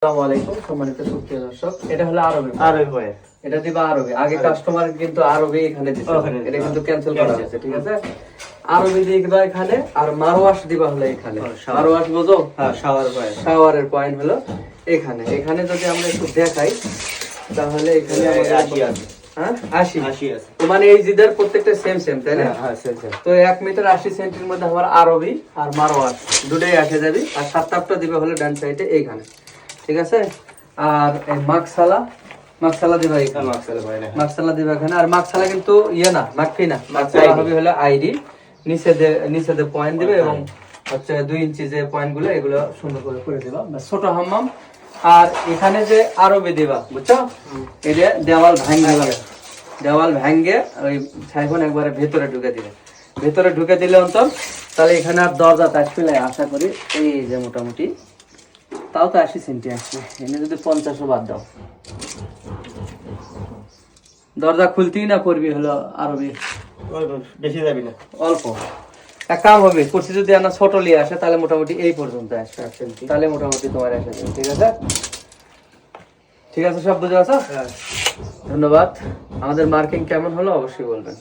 আসসালামু আলাইকুম সম্মানিত সুপ্রিয় দর্শক, এটা হলো আরবি আরবি এটা দিবা আরবি। আগে কাস্টমার কিন্তু আরবি এখানে দিছে, এটা কিন্তু ক্যান্সেল করা হয়েছে, ঠিক আছে। আরবি দিয়ে দিবা এখানে, আর মারওয়াশ দিবা হলো এখানে। মারওয়াশ বুঝো? হ্যাঁ, শাওয়ারের পয়েন্ট হলো এখানে। এখানে যদি আমরা একটু দেখাই তাহলে এখানে আমাদের 80 আছে। মানে এই জিদের প্রত্যেকটা সেম সেম, তাই না? হ্যাঁ, সেম। তো 1 মিটার 80 সেন্টির মধ্যে আমার আরবি আর মারওয়াশ দুটোই আসে যাবে। আর 7টা দিবে হলো ডান সাইডে এইখানে, ঠিক আছে। আর এই মাকসালা দিবা এখানে, মাকসালা দিবা এখানে। আর মাকসালা কিন্তু ইয়ে না, মাকফি না, মাকসালা হবে হলো আইডি। নিচে দে পয়েন্ট দিবে এবং হচ্ছে 2 ইঞ্চি যে পয়েন্ট গুলো এগুলো সুন্দর করে দিবা। ছোট হাম্মাম। আর এখানে যে আরবি দিবা, বুঝছো, এটা দেওয়াল ভাঙ্গে ওই সাইফোন একবারে ভেতরে ঢুকে দিলে অন্তর, তাহলে এখানে আর দরজা আসলে আশা করি এই যে মোটামুটি তাও তো 80 সেন্টি আসবে। এনে যদি 50ও বাদ দাও, দরজা খুলতেই না পড়বি হলো আরবি, বেশি যাবি না, অল্প। এক কাম হবে, কুর্সি যদি আনা ছোট লিয়ে আসে তাহলে মোটামুটি এই পর্যন্ত আসবে, তাহলে মোটামুটি তোমার আসে, ঠিক আছে। ঠিক আছে, সব বুঝে আছো? ধন্যবাদ। আমাদের মার্কিং কেমন হলো অবশ্যই বলবেন।